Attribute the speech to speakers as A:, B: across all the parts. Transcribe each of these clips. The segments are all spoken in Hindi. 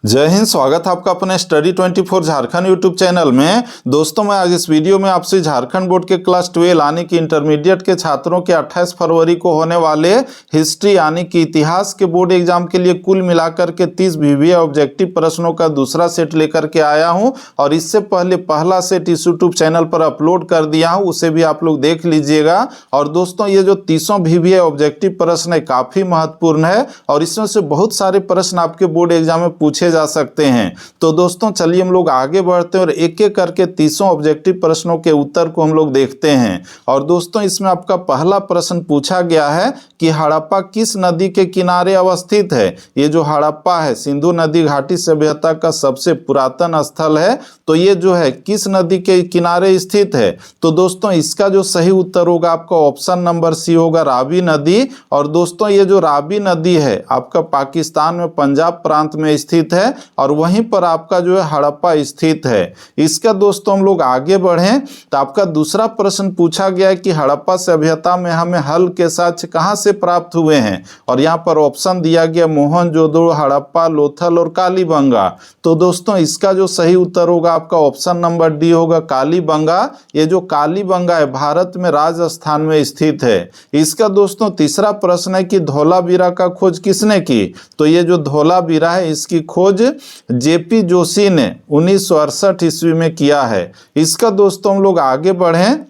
A: जय हिंद। स्वागत है आपका अपने स्टडी 24 झारखंड यूट्यूब चैनल में। दोस्तों, मैं आज इस वीडियो में आपसे झारखंड बोर्ड के क्लास 12 यानी कि इंटरमीडिएट के छात्रों के 28 फरवरी को होने वाले हिस्ट्री यानी कि इतिहास के बोर्ड एग्जाम के लिए कुल मिलाकर के 30 वीवीए ऑब्जेक्टिव प्रश्नों का दूसरा सेट लेकर के आया हूं। और इससे पहले पहला सेट इस यूट्यूब चैनल पर अपलोड कर दिया हूँ, उसे भी आप लोग देख लीजिएगा। और दोस्तों, ये जो 30 वीवीए ऑब्जेक्टिव प्रश्न है काफ़ी महत्वपूर्ण है और इसमें से बहुत सारे प्रश्न आपके बोर्ड एग्जाम में पूछे जा सकते हैं। तो दोस्तों, चलिए हम लोग आगे बढ़ते हैं और एक एक करके 30 ऑब्जेक्टिव प्रश्नों के उत्तर को हम लोग देखते हैं। और दोस्तों, इसमें आपका पहला प्रश्न पूछा गया है कि हड़प्पा किस नदी के किनारे अवस्थित है। ये जो हड़प्पा है सिंधु नदी घाटी सभ्यता का सबसे पुरातन स्थल है। तो ये जो है किस नदी के किनारे स्थित है। तो दोस्तों, इसका जो सही उत्तर होगा आपका ऑप्शन नंबर सी होगा, रावी नदी। और दोस्तों, ये जो रावी नदी है आपका पाकिस्तान में पंजाब प्रांत में स्थित है और वहीं पर आपका जो है हड़प्पा स्थित है। इसका दोस्तों हम लोग आगे बढ़ें तो आपका दूसरा प्रश्न पूछा गया है कि हड़प्पा सभ्यता में हमें हल के साक्ष्य कहाँ से प्राप्त हुए हैं। और यहाँ पर ऑप्शन दिया गया मोहनजोदड़ो, हड़प्पा, लोथल और कालीबंगा। तो दोस्तों, इसका जो सही उत्तर होगा आपका ऑप्शन नंबर डी होगा, कालीबंगा। ये जो कालीबंगा है भारत में राजस्थान में स्थित है। इसका दोस्तों तीसरा प्रश्न है कि धौलावीरा का खोज किसने की। तो ये जो धौलावीरा है इसकी खोज जेपी जोशी ने 1968 ईस्वी में किया है। इसका दोस्तों हम लोग आगे बढ़ें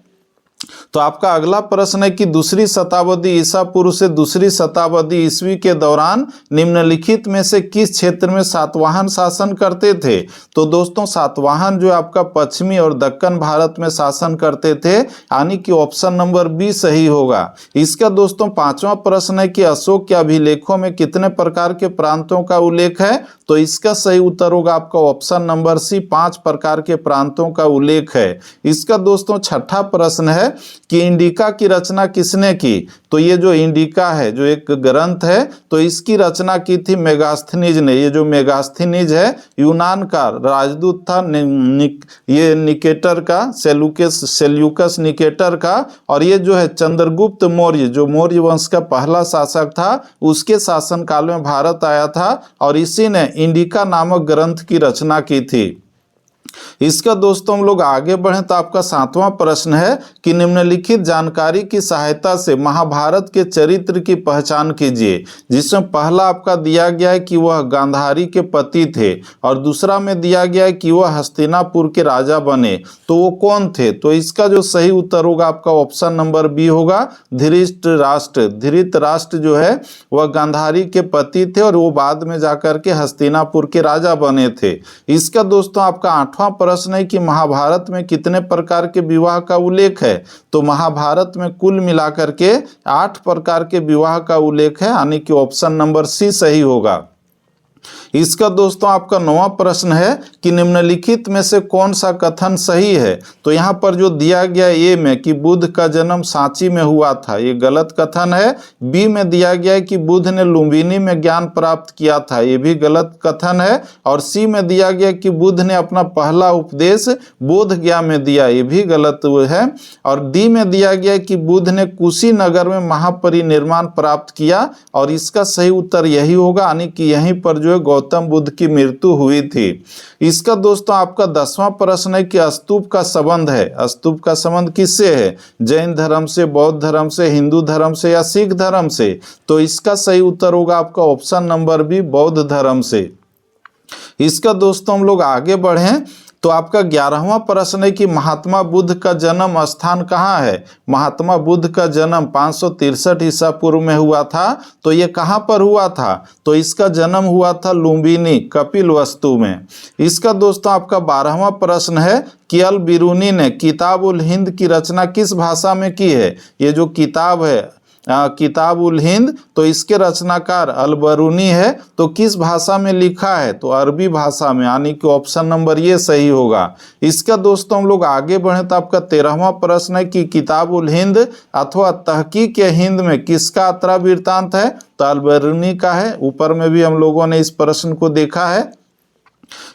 A: तो आपका अगला प्रश्न है कि दूसरी शताब्दी ईसा पूर्व से दूसरी शताब्दी ईस्वी के दौरान निम्नलिखित में से किस क्षेत्र में सातवाहन शासन करते थे। तो दोस्तों, सातवाहन जो आपका पश्चिमी और दक्कन भारत में शासन करते थे, यानी कि ऑप्शन नंबर बी सही होगा। इसका दोस्तों पांचवा प्रश्न है कि अशोक के अभिलेखों में कितने प्रकार के प्रांतों का उल्लेख है। तो इसका सही उत्तर होगा आपका ऑप्शन नंबर सी, 5 प्रकार के प्रांतों का उल्लेख है। इसका दोस्तों छठा प्रश्न है कि इंडिका की रचना किसने की। तो ये जो इंडिका है जो एक ग्रंथ है, तो इसकी रचना की थी मेगास्थनीज ने। ये जो मेगास्थनीज है यूनान का राजदूत था, ये निकेटर का, सेल्यूकस निकेटर का। और ये जो है चंद्रगुप्त मौर्य, जो मौर्य वंश का पहला शासक था, उसके शासनकाल में भारत आया था और इसी ने इंडिका नामक ग्रंथ की रचना की थी। इसका दोस्तों हम लोग आगे बढ़ें तो आपका 7वां प्रश्न है कि निम्नलिखित जानकारी की सहायता से महाभारत के चरित्र की पहचान कीजिए। जिसमें पहला आपका दिया गया है कि वह गांधारी के पति थे और दूसरा में दिया गया है कि वह हस्तिनापुर के राजा बने। तो वो कौन थे। तो इसका जो सही उत्तर होगा आपका ऑप्शन नंबर बी होगा, धृतराष्ट्र। धृतराष्ट्र जो है वह गांधारी के पति थे और वो बाद में जाकर के हस्तिनापुर के राजा बने थे। इसका दोस्तों आपका 8वां प्रश्न है कि महाभारत में कितने प्रकार के विवाह का उल्लेख है। तो महाभारत में कुल मिलाकर के 8 प्रकार के विवाह का उल्लेख है, यानी कि ऑप्शन नंबर सी सही होगा। इसका दोस्तों आपका 9वां प्रश्न है कि निम्नलिखित में से कौन सा कथन सही है। तो यहाँ पर जो दिया गया ए में कि बुद्ध का जन्म सांची में हुआ था, ये गलत कथन है। बी में दिया गया है कि बुद्ध ने लुम्बिनी में ज्ञान प्राप्त किया था, ये भी गलत कथन है। और सी में दिया गया कि बुद्ध ने अपना पहला उपदेश बोध गया में दिया, ये भी गलत है। और डी में दिया गया कि बुद्ध ने कुशीनगर में महापरिनिर्वाण प्राप्त किया और इसका सही उत्तर यही होगा, यानी कि यहीं पर जो है गौतम बुद्ध की मृत्यु हुई थी। इसका दोस्तों आपका 10वां प्रश्न है कि स्तूप का संबंध है। स्तूप का संबंध किससे है। जैन धर्म से, बौद्ध धर्म से, हिंदू धर्म से या सिख धर्म से। तो इसका सही उत्तर होगा आपका ऑप्शन नंबर बी, बौद्ध धर्म से। इसका दोस्तों हम लोग आगे बढ़ें तो आपका 11वां प्रश्न है कि महात्मा बुद्ध का जन्म स्थान कहाँ है। महात्मा बुद्ध का जन्म 563 ईसा पूर्व में हुआ था। तो ये कहाँ पर हुआ था। तो इसका जन्म हुआ था लुम्बिनी, कपिलवस्तु में। इसका दोस्तों आपका 12वां प्रश्न है कि अल बिरूनी ने किताब उल हिंद की रचना किस भाषा में की है। ये जो किताब है किताब उल हिंद, तो इसके रचनाकार अल बरूनी है। तो किस भाषा में लिखा है। तो अरबी भाषा में, यानी कि ऑप्शन नंबर ये सही होगा। इसका दोस्तों हम लोग आगे बढ़े तो आपका 13वां प्रश्न है कि किताब उल हिंद अथवा तहकीक हिंद में किसका यात्रा वृत्तांत है। तो अल बरूनी का है। ऊपर में भी हम लोगों ने इस प्रश्न को देखा है।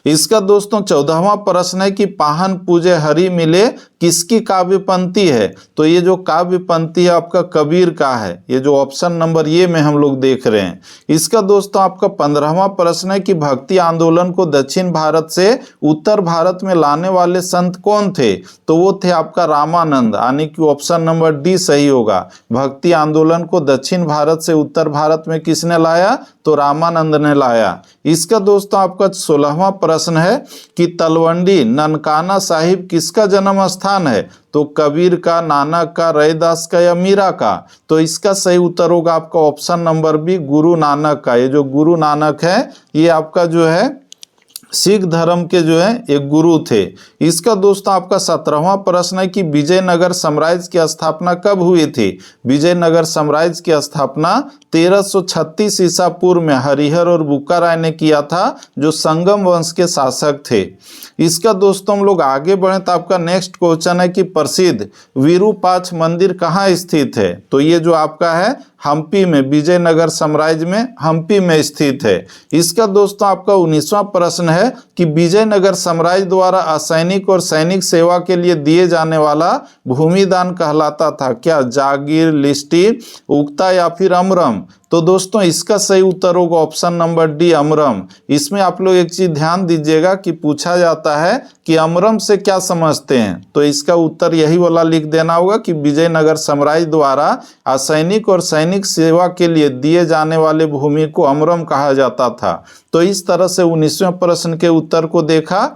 A: इसका दोस्तों 14वां प्रश्न है कि पाहन पूजे हरि मिले किसकी काव्य पंक्ति है? तो ये जो काव्य पंक्ति है आपका कबीर का है। ये जो ऑप्शन नंबर ये में हम लोग देख रहे हैं। इसका दोस्तों आपका 15वां प्रश्न है कि भक्ति आंदोलन को दक्षिण भारत से उत्तर भारत में लाने वाले संत कौन थे? तो वो थे आपका रामानंद, यानी कि ऑप्शन नंबर डी सही होगा। भक्ति आंदोलन को दक्षिण भारत से उत्तर भारत में किसने लाया? तो रामानंद ने लाया। इसका दोस्तों आपका 16वां प्रश्न है कि तलवंडी ननकाना साहिब किसका जन्म स्थान है? तो कबीर का, नानक का, रैदास का या मीरा का? तो इसका सही उत्तर होगा आपका option number B, Guru Nanak का। ये जो गुरु नानक है ये आपका जो है सिख धर्म के जो है एक गुरु थे। इसका दोस्तों आपका 17वां प्रश्न है कि विजयनगर साम्राज्य की स्थापना कब हुई थी? विजयनगर साम्राज्य की स्थापना 1336 ईसा पूर्व में हरिहर और बुक्का राय ने किया था, जो संगम वंश के शासक थे। इसका दोस्तों हम लोग आगे बढ़े तो आपका नेक्स्ट क्वेश्चन है कि प्रसिद्ध विरूपाक्ष मंदिर कहाँ स्थित है? तो ये जो आपका है हम्पी में, विजयनगर साम्राज्य में हम्पी में स्थित है। इसका दोस्तों आपका 19वां प्रश्न है कि विजयनगर साम्राज्य द्वारा असैनिक और सैनिक सेवा के लिए दिए जाने वाला भूमिदान कहलाता था क्या? जागीर, लिस्टी, उक्ता या फिर अमरम? तो दोस्तों इसका सही उत्तर होगा ऑप्शन नंबर डी, अमरम। इसमें आप लोग एक चीज ध्यान दीजिएगा कि पूछा जाता है कि अमरम से क्या समझते हैं, तो इसका उत्तर यही वाला लिख देना होगा कि विजयनगर साम्राज्य द्वारा असैनिक और सैनिक सेवा के लिए दिए जाने वाले भूमि को अमरम कहा जाता था। तो इस तरह से 19वें प्रश्न के उत्तर को देखा।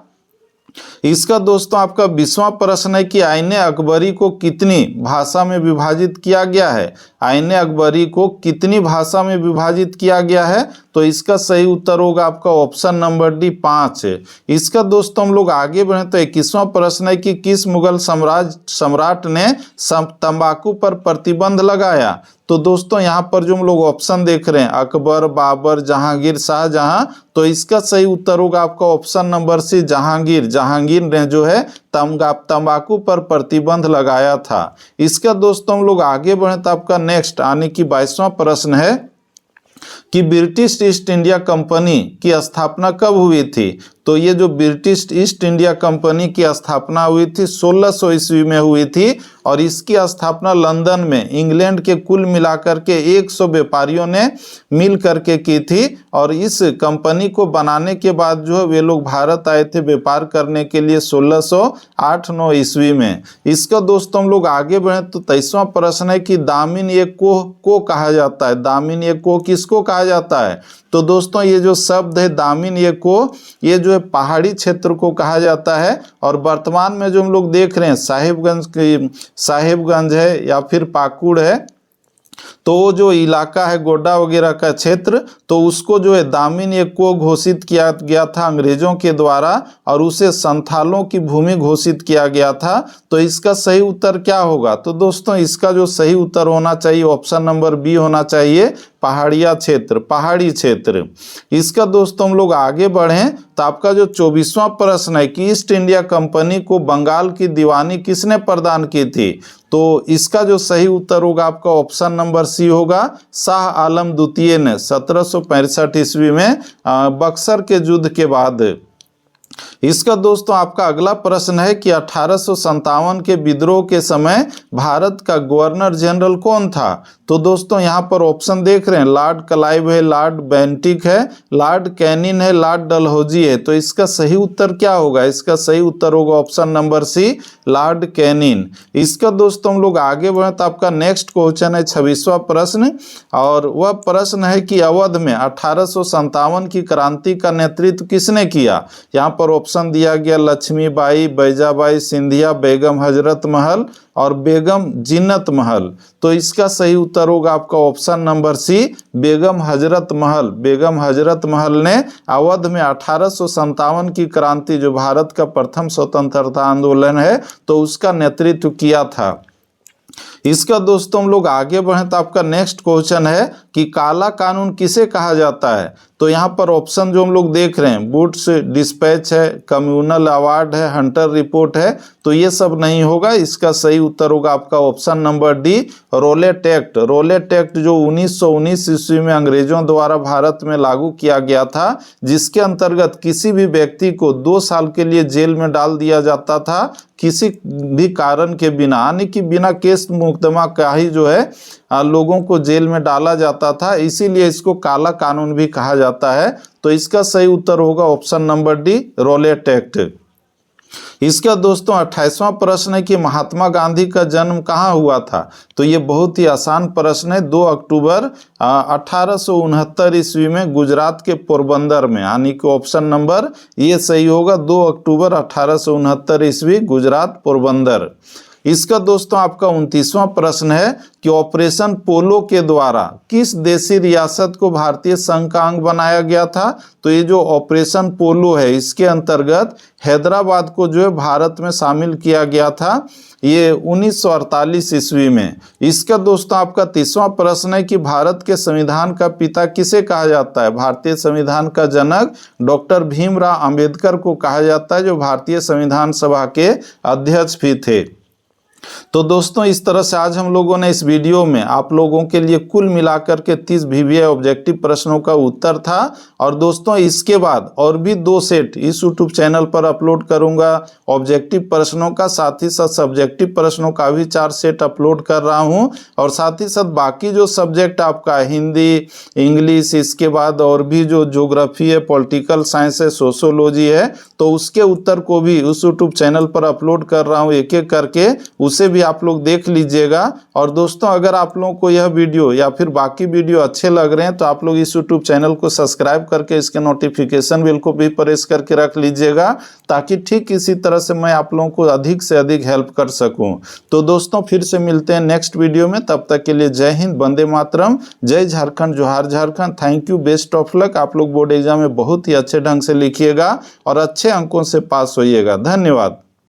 A: इसका दोस्तों आपका 20वां प्रश्न है कि आईने अकबरी को कितनी भाषा में विभाजित किया गया है? आईने अकबरी को कितनी भाषा में विभाजित किया गया है? तो इसका सही उत्तर होगा आपका ऑप्शन नंबर डी, 5। इसका दोस्तों हम लोग आगे बढ़े तो 21वां प्रश्न है कि किस मुगल सम्राट ने तंबाकू पर प्रतिबंध लगाया? तो दोस्तों यहाँ पर जो हम लोग ऑप्शन देख रहे हैं अकबर, बाबर, जहांगीर, शाहजहां, तो इसका सही उत्तर होगा आपका option number C, Jahangir. Jahangir ने जो है तंबाकू पर प्रतिबंध लगाया था। इसका दोस्तों हम लोग आगे बढ़े तो आपका नेक्स्ट यानी कि 22वां प्रश्न है कि ब्रिटिश ईस्ट इंडिया कंपनी की स्थापना कब हुई थी? तो ये जो ब्रिटिश ईस्ट इंडिया कंपनी की स्थापना हुई थी 1600 ईस्वी में हुई थी, और इसकी स्थापना लंदन में इंग्लैंड के कुल मिलाकर के 100 व्यापारियों ने मिल करके की थी। और इस कंपनी को बनाने के बाद जो है वे लोग भारत आए थे व्यापार करने के लिए 1608-9 ईस्वी में। इसका दोस्तों हम लोग आगे बढ़े तो 23वां प्रश्न है कि दामिन ये को कहा जाता है? दामिन ये को किसको कहा जाता है? तो दोस्तों ये जो शब्द है दामिन ये को, ये जो है पहाड़ी क्षेत्र को कहा जाता है। और वर्तमान में जो हम लोग देख रहे हैं साहिबगंज है या फिर पाकुड़ है, तो वो जो इलाका है गोड्डा वगैरह का क्षेत्र, तो उसको जो है दामिन ये को घोषित किया गया था अंग्रेजों के द्वारा, और उसे संथालों की भूमि घोषित किया गया था। तो इसका सही उत्तर क्या होगा? तो दोस्तों इसका जो सही उत्तर होना चाहिए ऑप्शन नंबर बी होना चाहिए, पहाड़िया क्षेत्र, पहाड़ी क्षेत्र। इसका दोस्तों हम लोग आगे बढ़ें तो आपका जो 24वां प्रश्न है कि ईस्ट इंडिया कंपनी को बंगाल की दीवानी किसने प्रदान की थी? तो इसका जो सही उत्तर होगा आपका ऑप्शन नंबर सी होगा, शाह आलम द्वितीय ने 1765 ईस्वी में बक्सर के युद्ध के बाद। इसका दोस्तों आपका अगला प्रश्न है कि 1857 के विद्रोह के समय भारत का गवर्नर जनरल कौन था? तो दोस्तों यहाँ पर ऑप्शन देख रहे हैं, लॉर्ड क्लाइव है, लॉर्ड बेंटिक है, लॉर्ड कैनिन है, लॉर्ड डलहौजी है। तो इसका सही उत्तर क्या होगा? इसका सही उत्तर होगा option number C, Lord Canning. इसका दोस्तों हम लोग आगे बढ़े तो आपका नेक्स्ट क्वेश्चन है 26वां प्रश्न, और वह प्रश्न है कि अवध में 1857 की क्रांति का नेतृत्व किसने किया? यहाँ पर ऑप्शन दिया गया लक्ष्मीबाई, बैजाबाई, सिंधिया, बेगम हजरत महल और बेगम जिन्नत महल। तो इसका सही उत्तर होगा आपका ऑप्शन नंबर सी, बेगम हजरत महल। बेगम हजरत महल ने अवध में 1857 की क्रांति, जो भारत का प्रथम स्वतंत्रता आंदोलन है, तो उसका नेतृत्व किया था। इसका दोस्तों हम लोग आगे बढ़े तो आपका नेक्स्ट क्वेश्चन है कि काला कानून किसे कहा जाता है? तो यहाँ पर ऑप्शन जो हम लोग देख रहे हैं, वुड्स डिस्पैच है, कम्युनल अवार्ड है, हंटर रिपोर्ट है, तो ये सब नहीं होगा। इसका सही उत्तर होगा आपका option number D, Rowlatt Act. Rowlatt Act जो 1919 ईस्वी में अंग्रेजों द्वारा भारत में लागू किया गया था, जिसके अंतर्गत किसी भी व्यक्ति को 2 साल के लिए जेल में डाल दिया जाता था किसी भी कारण के बिना, यानी कि बिना केस मुकदमा का ही जो है लोगों को जेल में डाला जाता था। इसीलिए इसको काला कानून भी कहा जाता है। तो इसका सही उत्तर होगा option number D, Rowlatt Act. इसका दोस्तों 28वां प्रश्न है कि महात्मा गांधी का जन्म कहाँ हुआ था। तो ये बहुत ही आसान प्रश्न है। 2 अक्टूबर 1869 ईस्वी में गुजरात के पोरबंदर में, यानी कि ऑप्शन नंबर ये सही होगा, 2 अक्टूबर 1869 ईस्वी, गुजरात पोरबंदर। इसका दोस्तों आपका 29वां प्रश्न है कि ऑपरेशन पोलो के द्वारा किस देशी रियासत को भारतीय संघ का अंग बनाया गया था। तो ये जो ऑपरेशन पोलो है, इसके अंतर्गत हैदराबाद को जो है भारत में शामिल किया गया था, ये 1948 ईस्वी में। इसका दोस्तों आपका 30वां प्रश्न है कि भारत के संविधान का पिता किसे कहा जाता है। भारतीय संविधान का जनक डॉक्टर भीमराव अंबेडकर को कहा जाता है, जो भारतीय संविधान सभा के अध्यक्ष भी थे। तो दोस्तों इस तरह से आज हम लोगों ने इस वीडियो में आप लोगों के लिए कुल मिलाकर के 30 VVI ऑब्जेक्टिव प्रश्नों का उत्तर था। और दोस्तों इसके बाद और भी 2 सेट इस यूट्यूब चैनल पर अपलोड करूंगा ऑब्जेक्टिव प्रश्नों का, साथ ही साथ सब्जेक्टिव प्रश्नों का भी 4 सेट अपलोड कर रहा हूं। और साथ ही साथ बाकी जो सब्जेक्ट आपका हिंदी, इंग्लिश, इसके बाद और भी जो ज्योग्राफी है, पॉलिटिकल साइंस है, सोशियोलॉजी है, तो उसके उत्तर को भी उस यूट्यूब चैनल पर अपलोड कर रहा हूँ एक एक करके, उसे भी आप लोग देख लीजिएगा। और दोस्तों अगर आप लोगों को यह वीडियो या फिर बाकी वीडियो अच्छे लग रहे हैं तो आप लोग इस यूट्यूब चैनल को सब्सक्राइब करके इसके नोटिफिकेशन बिल को भी प्रेस करके रख लीजिएगा, ताकि ठीक इसी तरह से मैं आप लोगों को अधिक से अधिक हेल्प कर सकूं। तो दोस्तों फिर से मिलते हैं नेक्स्ट वीडियो में, तब तक के लिए जय हिंद, वंदे मातरम, जय झारखंड, जोहार Jharkhand. Thank you, best of luck. आप लोग बोर्ड एग्जाम में बहुत ही अच्छे ढंग से लिखिएगा और अच्छे अंकों से पास होइएगा। धन्यवाद।